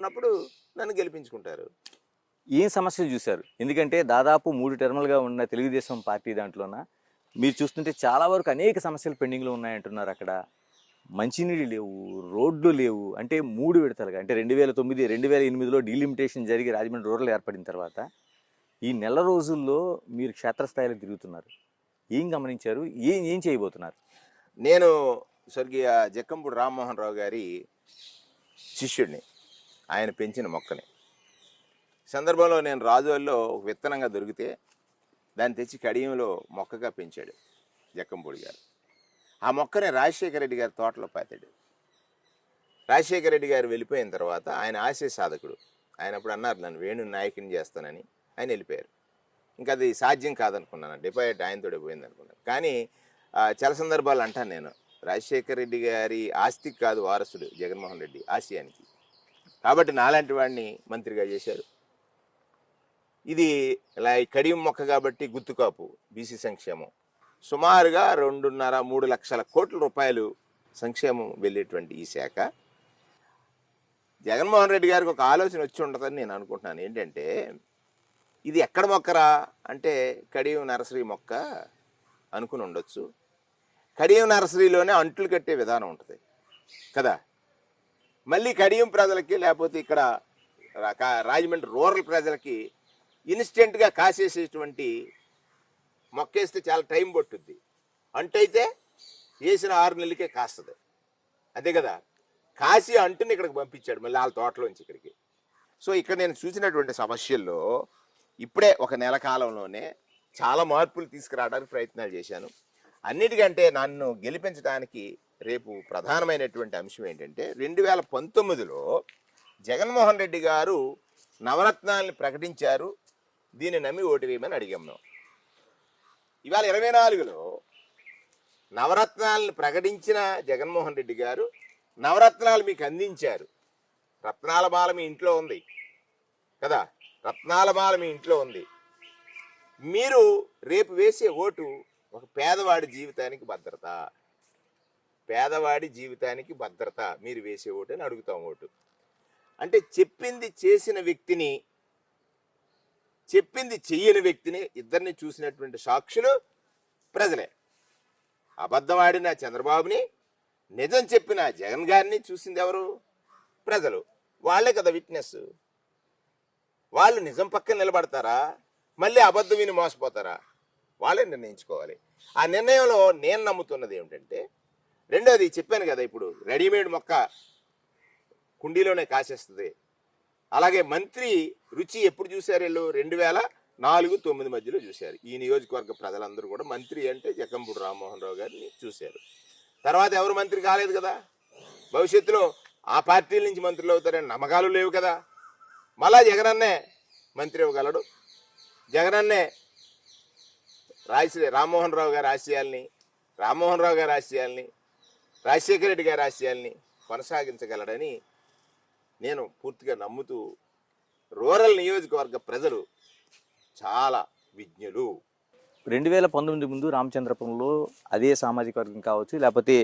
ఉన్నప్పుడు నన్ను గెలిపించుకుంటారు. ఏం సమస్యలు చూశారు? ఎందుకంటే దాదాపు 3 టర్ములుగా ఉన్న తెలుగుదేశం పార్టీ దాంట్లోన మీరు చూస్తుంటే చాలా వరకు అనేక సమస్యలు పెండింగ్లో ఉన్నాయంటున్నారు. అక్కడ మంచినీళ్ళు లేవు, రోడ్లు లేవు. అంటే 3 విడతలుగా, అంటే 2009, 2008లో డీలిమిటేషన్ జరిగి రాజమండ్రి రూరల్ ఏర్పడిన తర్వాత ఈ నెల రోజుల్లో మీరు క్షేత్రస్థాయిలో తిరుగుతున్నారు. ఏం గమనించారు? ఏం ఏం చేయబోతున్నారు? నేను స్వర్గీయ జక్కంపూడి రామ్మోహన్ రావు గారి శిష్యుడిని, ఆయన పెంచిన మొక్కని. సందర్భంలో నేను రాజోల్లో విత్తనంగా దొరికితే దాన్ని తెచ్చి కడియంలో మొక్కగా పెంచాడు జక్కంపూడి గారు. ఆ మొక్కని రాజశేఖర రెడ్డి గారి తోటలో పాతాడు. రాజశేఖర రెడ్డి గారు వెళ్ళిపోయిన తర్వాత ఆయన ఆశయ సాధకుడు. ఆయన అప్పుడు అన్నారు నన్ను వేణు నాయకుని చేస్తానని. ఆయన వెళ్ళిపోయారు. ఇంకా అది సాధ్యం కాదనుకున్నాను, డిపాజిట్ ఆయనతోడే పోయింది అనుకున్నాను. కానీ చాలా సందర్భాలు అంటాను నేను, రాజశేఖర రెడ్డి గారి ఆస్తికి కాదు వారసుడు జగన్మోహన్ రెడ్డి, ఆశయానికి. కాబట్టి నాలాంటి వాడిని మంత్రిగా చేశారు. ఇది ఇలా కడియం మొక్క కాబట్టి గుర్తుకాపు బీసీ సంక్షేమం సుమారుగా 2.5-3 లక్షల కోట్ల రూపాయలు సంక్షేమం వెళ్ళేటువంటి ఈ శాఖ జగన్మోహన్ రెడ్డి గారికి ఒక ఆలోచన వచ్చి ఉండదని నేను అనుకుంటున్నాను. ఏంటంటే ఇది ఎక్కడ మొక్కరా అంటే కడియం నర్సరీ మొక్క అనుకుని ఉండొచ్చు. కడియం నర్సరీలోనే అంట్లు కట్టే విధానం ఉంటుంది కదా. మళ్ళీ కడియం ప్రజలకి లేకపోతే ఇక్కడ రాజమండ్రి రూరల్ ప్రజలకి ఇన్స్టెంట్గా కాసేసేటువంటి మొక్కేస్తే చాలా టైం పట్టుద్ది. అంటైతే వేసిన 6 నెలలకే కాస్తుంది, అంతే కదా. కాసి అంటుని ఇక్కడికి పంపించాడు మళ్ళీ వాళ్ళ తోటలోంచి ఇక్కడికి. సో ఇక్కడ నేను చూసినటువంటి సమస్యల్లో ఇప్పుడే ఒక నెల కాలంలోనే చాలా మార్పులు తీసుకురావడానికి ప్రయత్నాలు చేశాను. అన్నిటికంటే నన్ను గెలిపించడానికి రేపు ప్రధానమైనటువంటి అంశం ఏంటంటే 2019లో జగన్మోహన్ రెడ్డి గారు నవరత్నాల్ని ప్రకటించారు, దీన్ని నమ్మి ఓటు వేయమని అడిగాం మేము. ఇవాళ 24లో నవరత్నాలను ప్రకటించిన జగన్మోహన్ రెడ్డి గారు నవరత్నాలు మీకు అందించారు. రత్నాల మాల మీ ఇంట్లో ఉంది కదా, రత్నాల మాల మీ ఇంట్లో ఉంది. మీరు రేపు వేసే ఓటు ఒక పేదవాడి జీవితానికి భద్రత, పేదవాడి జీవితానికి భద్రత మీరు వేసే ఓటు అని అడుగుతాం. ఓటు అంటే చెప్పింది చేసిన వ్యక్తిని, చెప్పింది చెయ్యని వ్యక్తిని ఇద్దరిని చూసినటువంటి సాక్షులు ప్రజలే. అబద్ధమాడిన చంద్రబాబుని, నిజం చెప్పిన జగన్ గారిని చూసింది ఎవరు? ప్రజలు. వాళ్ళే కదా విట్నెస్. వాళ్ళు నిజం పక్కన నిలబడతారా, మళ్ళీ అబద్ధం విని మోసపోతారా? వాళ్ళే నిర్ణయించుకోవాలి. ఆ నిర్ణయంలో నేను నమ్ముతున్నది ఏమిటంటే, రెండోది చెప్పాను కదా, ఇప్పుడు రెడీమేడ్ మొక్క కుండీలోనే కాసేస్తుంది. అలాగే మంత్రి రుచి ఎప్పుడు చూశారు వీళ్ళు? 2004-9 మధ్యలో చూశారు. ఈ నియోజకవర్గ ప్రజలందరూ కూడా మంత్రి అంటే జక్కంపూడి రామ్మోహన్ రావు గారిని చూశారు. తర్వాత ఎవరు మంత్రి కాలేదు కదా. భవిష్యత్తులో ఆ పార్టీల నుంచి మంత్రులు అవుతారని నమ్మకాలు లేవు కదా. మళ్ళా జగనన్నే మంత్రి ఇవ్వగలడు. జగనన్నే రామ్మోహన్ రావు గారి ఆశయాల్ని, రామ్మోహన్ రావు గారి ఆశయాల్ని, రాజశేఖర రెడ్డి గారి ఆశయాల్ని కొనసాగించగలడని నేను పూర్తిగా నమ్ముతూ, రూరల్ నియోజకవర్గ ప్రజలు చాలా విజ్ఞులు. 2019 ముందు రామచంద్రపురంలో అదే సామాజిక వర్గం కావచ్చు, లేకపోతే